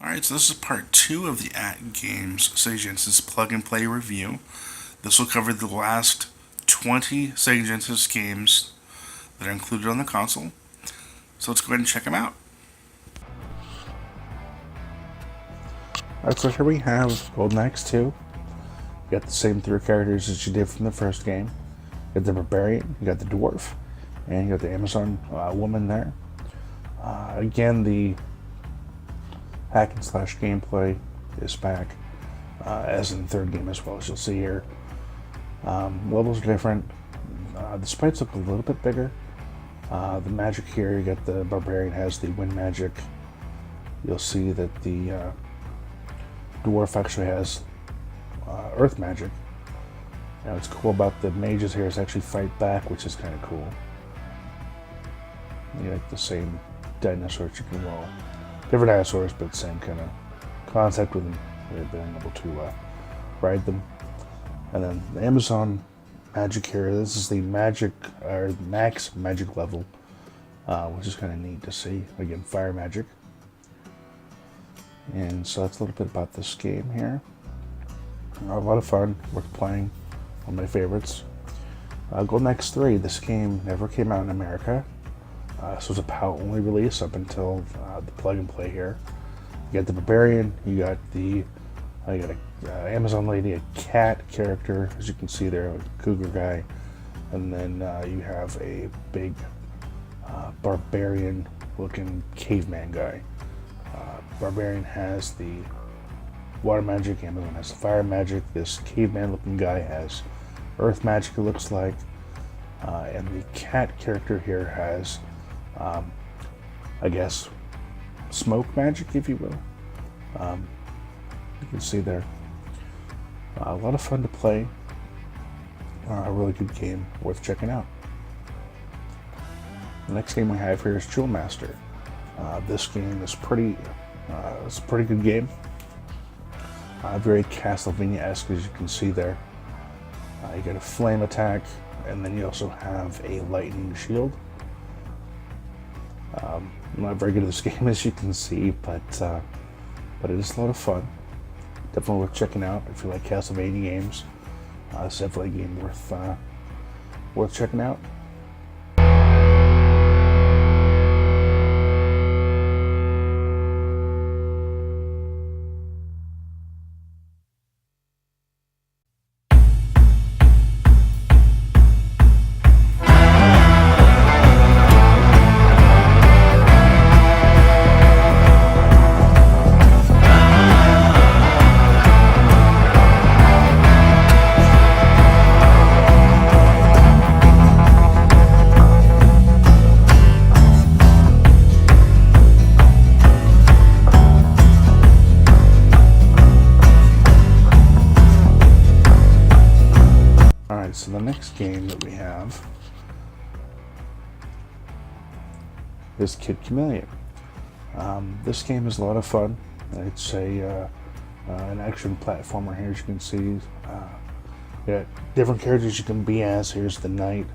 Alright, so this is part 2 of the AtGames Sega Genesis Plug and Play review. This will cover the last 20 Sega Genesis games that are included on the console. So let's go ahead and check them out. Alright, so here we have Golden Axe 2. You got the same 3 characters as you did from the first game. You got the Barbarian, you got the Dwarf, and you got the Amazon woman there. Again, the hack and slash gameplay is back, as in the third game as well, as you'll see here. Levels are different. The sprites look a little bit bigger. The magic here, you got the Barbarian has the wind magic. You'll see that the Dwarf actually has earth magic. Now what's cool about the mages here is actually fight back, which is kind of cool. You got the same dinosaurs you can roll. Different dinosaurs, but same kind of concept with them, being able to ride them. And then the Amazon magic here, this is the magic, or max magic level, which is kind of neat to see. Again, fire magic. And so that's a little bit about this game here. A lot of fun, worth playing, one of my favorites. Golden Axe 3, this game never came out in America. This was a PAL only release up until the plug and play here. You got the Barbarian, you got the Amazon lady, a cat character, as you can see there, a cougar guy, and then you have a big barbarian looking caveman guy. Barbarian has the water magic, Amazon has the fire magic, this caveman looking guy has earth magic, it looks like, and the cat character here has I guess smoke magic, if you will. You can see there. A lot of fun to play. A really good game, worth checking out. The next game we have here is Jewel Master. This game is it's a pretty good game. Very Castlevania-esque, as you can see there. You get a flame attack, and then you also have a lightning shield. I'm not very good at this game, as you can see, but it is a lot of fun. Definitely worth checking out if you like Castlevania games. It's definitely a game worth checking out. So the next game that we have is Kid Chameleon. This game is a lot of fun. It's an action platformer here, as you can see. Got different characters you can be as. Here's the knight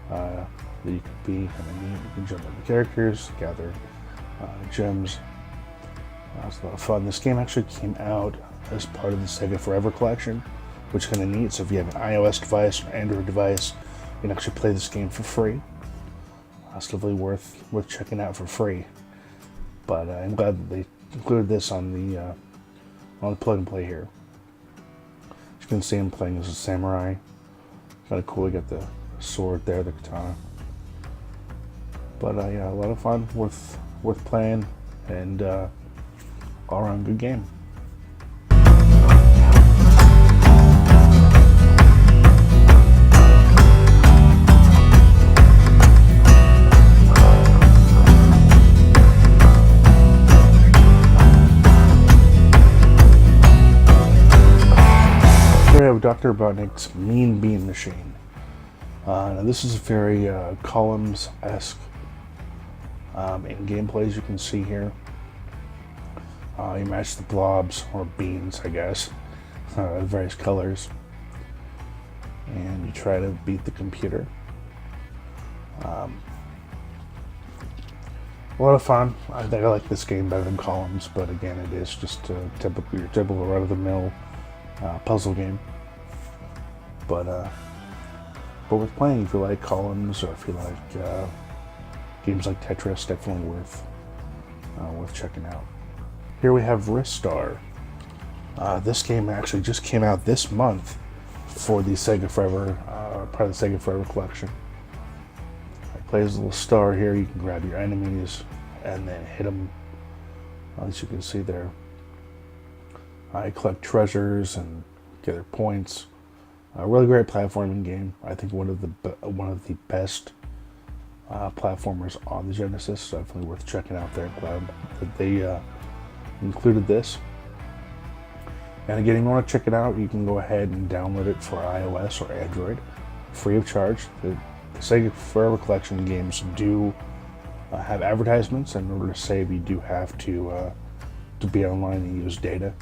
that you could be. You can jump on the characters, gather gems. It's a lot of fun. This game actually came out as part of the Sega Forever collection, which is kind of neat. So if you have an iOS device or Android device, you can actually play this game for free. It's definitely worth checking out for free. But I'm glad that they included this on the plug and play here. As you can see, I'm playing as a samurai. Kind of cool. You got the sword there, the katana. But yeah, a lot of fun, worth playing, and all around good game. We have Dr. Robtnik's Mean Bean Machine. Now this is very columns-esque in gameplay, as you can see here. You match the blobs, or beans, I guess, various colors, and you try to beat the computer. A lot of fun. I think I like this game better than Columns, but again, it is just your typical run-of-the-mill puzzle game. But worth playing if you like Columns, or if you like games like Tetris. Definitely worth checking out. Here we have Ristar. This game actually just came out this month for the Sega Forever, part of the Sega Forever collection. It plays a little star here. You can grab your enemies and then hit them, as you can see there. I collect treasures and gather points. A really great platforming game. I think one of the best platformers on the Genesis. Definitely worth checking out there. Glad that they included this. And again, if you want to check it out, you can go ahead and download it for iOS or Android, free of charge. The Sega Forever Collection games do have advertisements, and in order to save, you do have to be online and use data.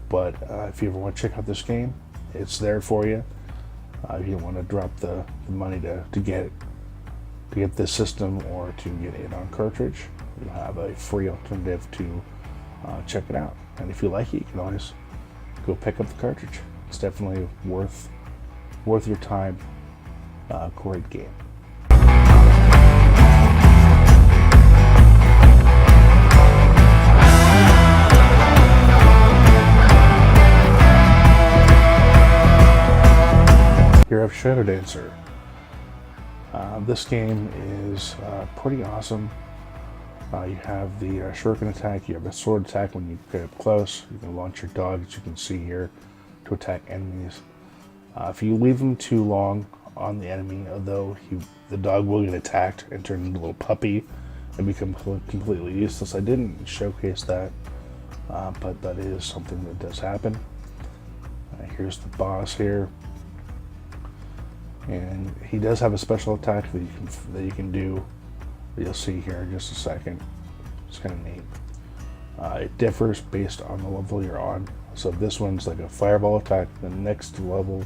But if you ever want to check out this game, it's there for you. If you don't want to drop the money to get this system or to get it on cartridge, you have a free alternative to check it out. And if you like it, you can always go pick up the cartridge. It's definitely worth your time. Great game. Here I have Shadow Dancer. This game is pretty awesome. You have the shuriken attack, you have a sword attack when you get up close. You can launch your dog, as you can see here, to attack enemies. If you leave them too long on the enemy, although the dog will get attacked and turn into a little puppy and become completely useless. I didn't showcase that, but that is something that does happen. Here's the boss here. And he does have a special attack that you can do. You'll see here in just a second. It's kind of neat. It differs based on the level you're on. So this one's like a fireball attack. The next level,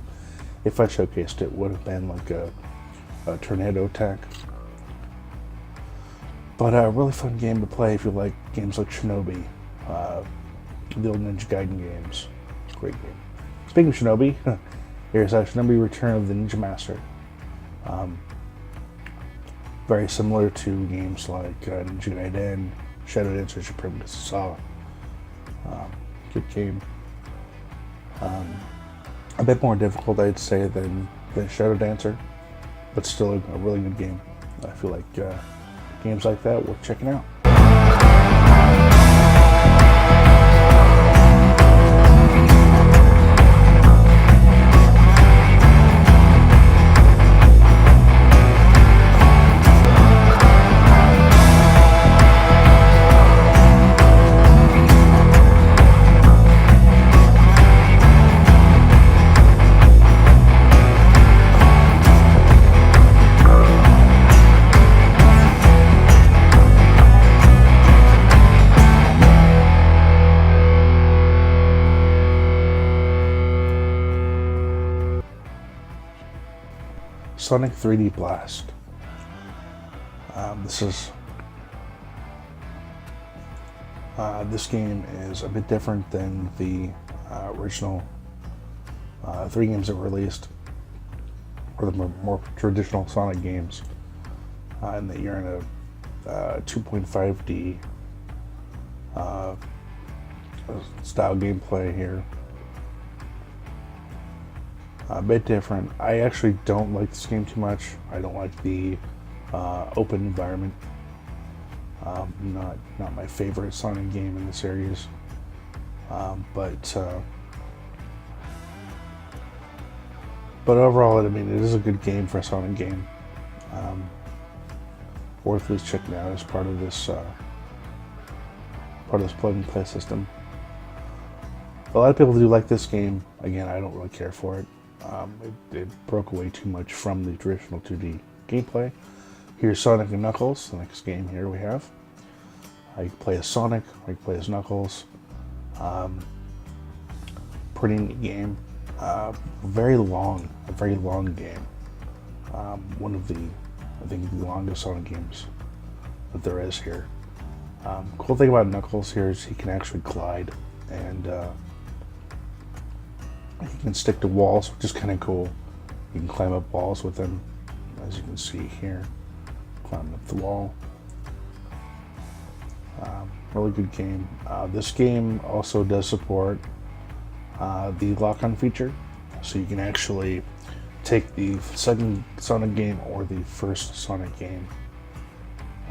if I showcased it, would have been like a tornado attack. But a really fun game to play if you like games like Shinobi, the old Ninja Gaiden games. Great game. Speaking of Shinobi, here's Shinobi Return of the Ninja Master. Very similar to games like Ninja Gaiden, Shadow Dancer, as you probably saw. Good game. A bit more difficult, I'd say, than Shadow Dancer, but still a really good game. I feel like games like that worth checking out. Sonic 3D Blast. This game is a bit different than the original 3 games that were released, or the more traditional Sonic games, in that you're in a 2.5D style gameplay here. A bit different. I actually don't like this game too much. I don't like the open environment. Not my favorite Sonic game in the series. But overall, I mean, it is a good game for a Sonic game. Worth at least checking out as part of this plug and play system. A lot of people do like this game. Again, I don't really care for it. It broke away too much from the traditional 2D gameplay. Here's Sonic and Knuckles, the next game here we have. You can play as Sonic, or you can play as Knuckles. Pretty neat game. A very long game. One of the, I think, the longest Sonic games that there is here. Cool thing about Knuckles here is he can actually glide, and he can stick to walls, which is kind of cool. You can climb up walls with him, as you can see here, climbing up the wall. Really good game. This game also does support the lock-on feature, so you can actually take the second Sonic game or the first Sonic game.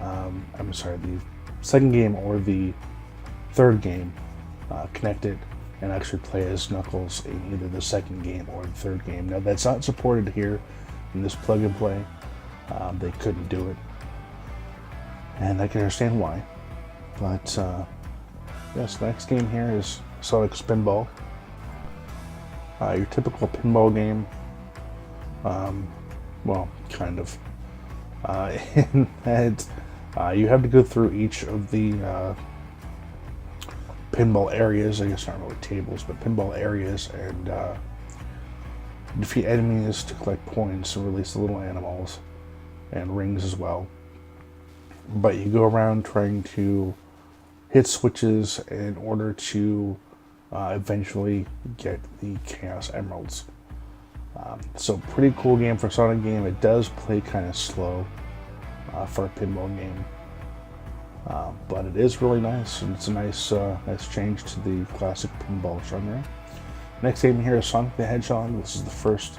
I'm sorry, the second game or the third game, connect it and actually play as Knuckles in either the second game or the third game. Now that's not supported here in this plug and play. They couldn't do it, and I can understand why. But yes, next game here is Sonic Spinball. Your typical pinball game. Well, kind of. In that you have to go through each of the pinball areas. I guess not really tables, but pinball areas, and defeat enemies to collect points and release the little animals and rings as well. But you go around trying to hit switches in order to eventually get the Chaos Emeralds. So pretty cool game for a Sonic game. It does play kind of slow for a pinball game, but it is really nice, and it's a nice change to the classic pinball genre. Next game here is Sonic the Hedgehog. This is the first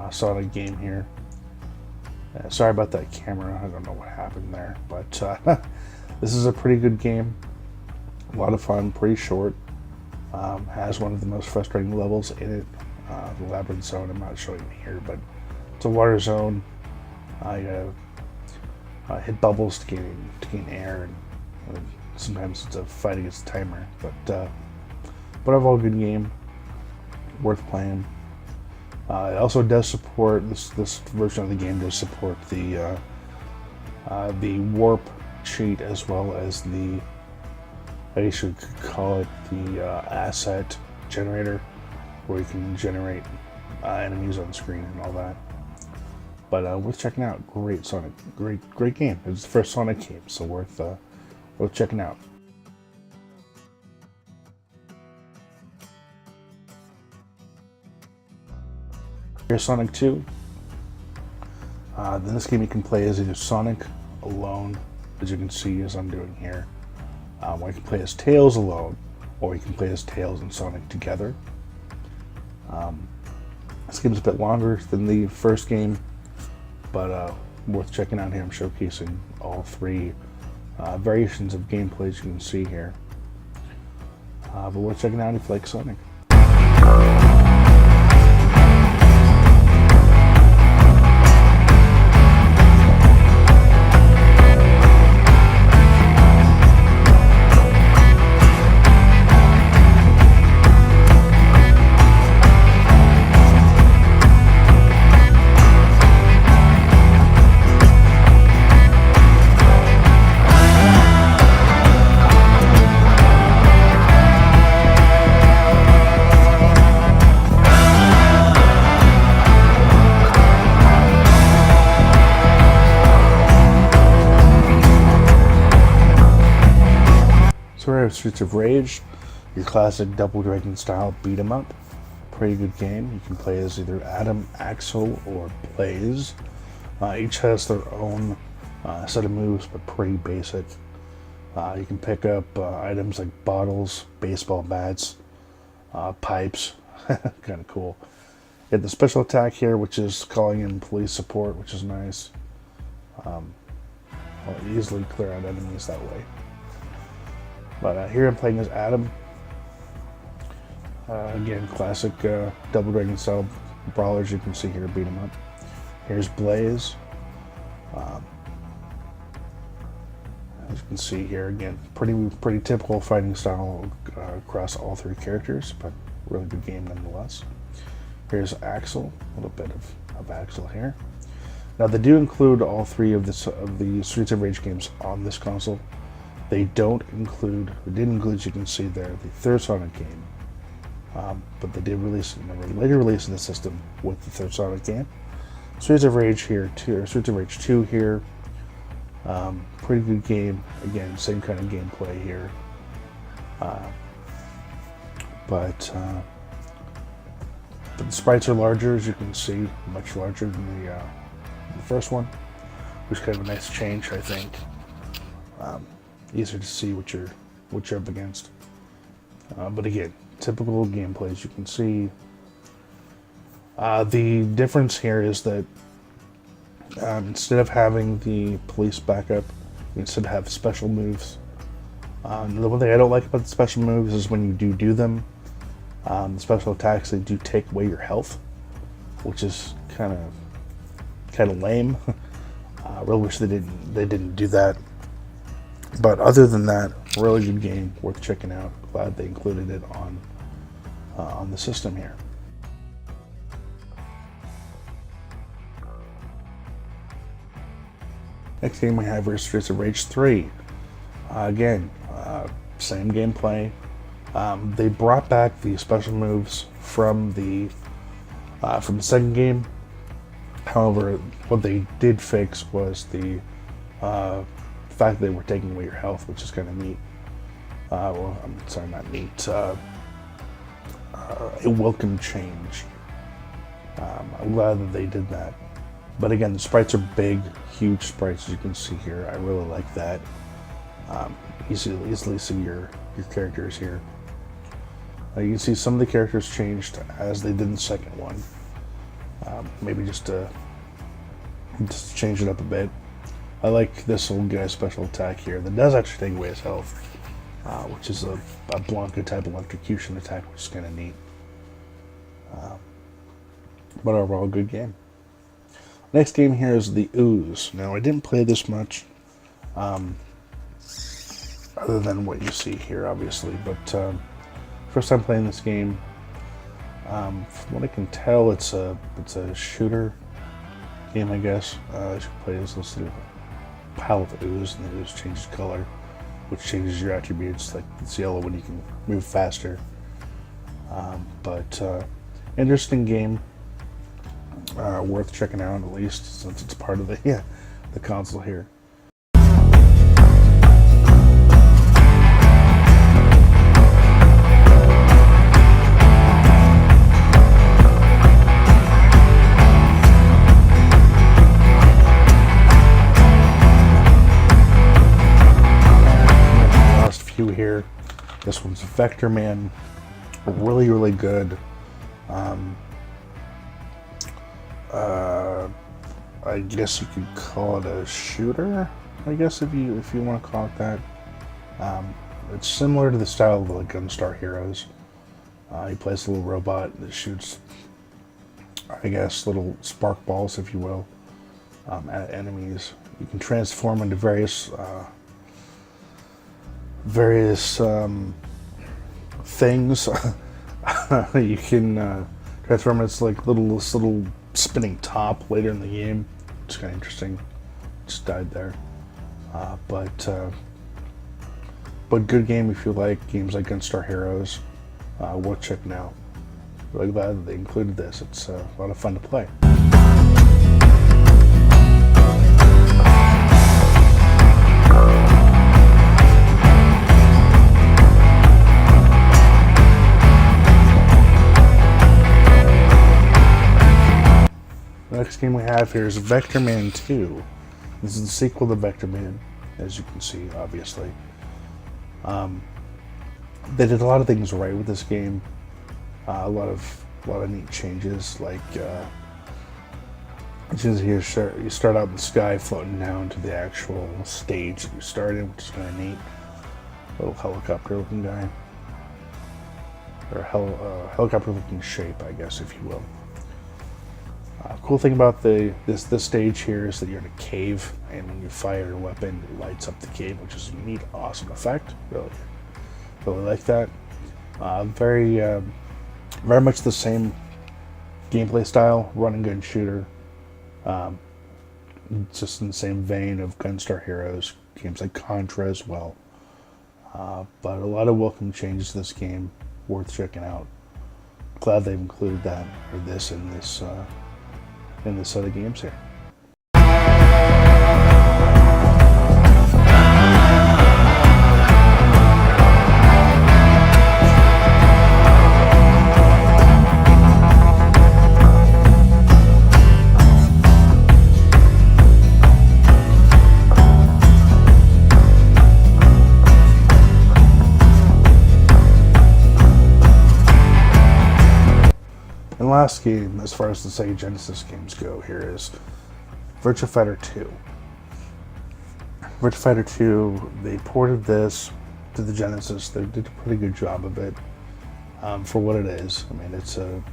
Sonic game here. Sorry about that camera. I don't know what happened there, but this is a pretty good game. A lot of fun, pretty short. Has one of the most frustrating levels in it, the Labyrinth Zone. I'm not showing it here, but it's a water zone. You hit bubbles to gain air, and sometimes it's a fight against the timer. But overall, good game, worth playing. It also does support this version of the game does support the warp cheat, as well as the, I guess you could call it the asset generator, where you can generate enemies on screen and all that. But worth checking out. Great Sonic, great game. It's the first Sonic game, so worth checking out. Here's Sonic 2. Then this game you can play as either Sonic alone, as you can see as I'm doing here. Or you can play as Tails alone, or you can play as Tails and Sonic together. This game's a bit longer than the first game, but worth checking out here. I'm showcasing all three variations of gameplay, as you can see here. But worth checking out if you like Sonic. So we have Streets of Rage, your classic Double Dragon style beat 'em up. Pretty good game. You can play as either Adam, Axel, or Blaze. Each has their own set of moves, but pretty basic. You can pick up items like bottles, baseball bats, pipes. Kind of cool. You have the special attack here, which is calling in police support, which is nice. I'll easily clear out enemies that way. But here I'm playing as Adam. Again, classic Double Dragon style brawlers. You can see here, beat 'em up. Here's Blaze. As you can see here, again, pretty typical fighting style across all three characters, but really good game nonetheless. Here's Axel. A little bit of Axel here. Now they do include all three of the Streets of Rage games on this console. They did include, as you can see there, the third Sonic game. But they did release it, later release in the system with the third Sonic game. Streets of Rage here too, or Streets of Rage 2 here. Pretty good game. Again, same kind of gameplay here. But the sprites are larger, as you can see, much larger than the first one, which is kind of a nice change, I think. Easier to see what you're up against. But again, typical gameplay, as you can see. The difference here is that instead of having the police backup, you instead have special moves. The one thing I don't like about the special moves is when you do them, the special attacks, they do take away your health, which is kind of lame. I really wish they didn't do that. But other than that, really good game, worth checking out. Glad they included it on the system here. Next game we have is Streets of Rage 3. Again, same gameplay. They brought back the special moves from the second game. However, what they did fix was the fact that they were taking away your health, which is kind of neat. Well, I'm sorry, not neat. A welcome change. I'm glad that they did that. But again, the sprites are big, huge sprites, as you can see here. I really like that. Easily see your characters here. You can see some of the characters changed as they did in the second one. Maybe just to change it up a bit. I like this old guy's special attack here that does actually take away his health, which is a Blanca type electrocution attack, which is kind of neat. But overall, good game. Next game here is the Ooze. Now, I didn't play this much, other than what you see here, obviously. But first time playing this game. From what I can tell, it's a shooter game, I guess. As you play this little pile of ooze, and the ooze changes color, which changes your attributes. Like it's yellow when you can move faster. But interesting game. Worth checking out, at least since it's part of the console here. Last few here. This one's Vectorman. Really, really good. I guess you could call it a shooter, I guess if you want to call it that. It's similar to the style of the Gunstar Heroes. He plays a little robot that shoots, I guess, little spark balls, if you will, at enemies. You can transform into various things. You can transform into like little spinning top later in the game. It's kind of interesting. Just died there. But good game if you like games like Gunstar Heroes. Worth checking out. Really glad that they included this. It's a lot of fun to play. The next game we have here is Vectorman 2. This is the sequel to Vectorman, as you can see, obviously. They did a lot of things right with this game. A lot of neat changes, like you start out in the sky, floating down to the actual stage that you start in, which is kind of neat. Little helicopter-looking guy, or helicopter-looking shape, I guess, if you will. Cool thing about this stage here is that you're in a cave, and when you fire a weapon, it lights up the cave, which is a neat, awesome effect. Really like that. Very much the same gameplay style, run and gun shooter. Just in the same vein of Gunstar Heroes, games like Contra as well. But a lot of welcome changes to this game, worth checking out. Glad they've included that, or this in this set of games here. last game, as far as the Sega Genesis games go, here is Virtua Fighter 2. Virtua Fighter 2, they ported this to the Genesis. They did a pretty good job of it for what it is. I mean, it's a,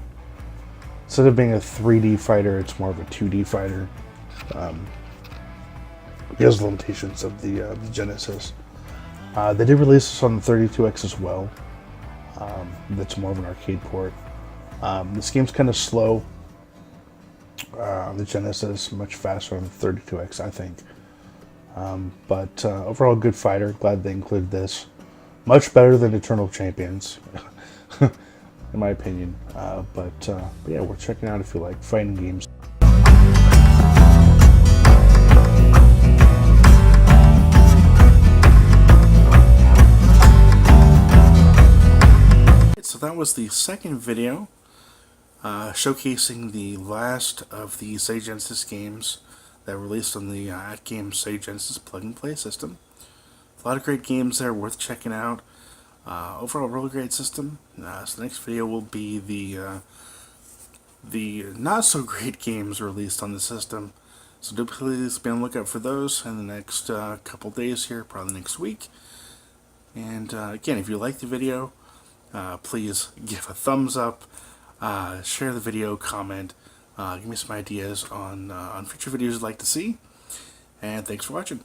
instead of being a 3D fighter, it's more of a 2D fighter. It has limitations of the Genesis. They did release this on the 32X as well. That's more of an arcade port. This game's kind of slow on the Genesis, much faster on the 32X, I think. But overall, good fighter. Glad they included this. Much better than Eternal Champions, in my opinion. But yeah, we're checking out if you like fighting games. So that was the second video showcasing the last of the Sega Genesis games that were released on the AtGames Sega Genesis Plug and Play system. A lot of great games there, worth checking out. Overall, really great system. So the next video will be the not so great games released on the system. So do please be on the lookout for those in the next couple days here, probably next week. And again, if you like the video, please give a thumbs up, share the video, comment, give me some ideas on future videos you'd like to see, and thanks for watching.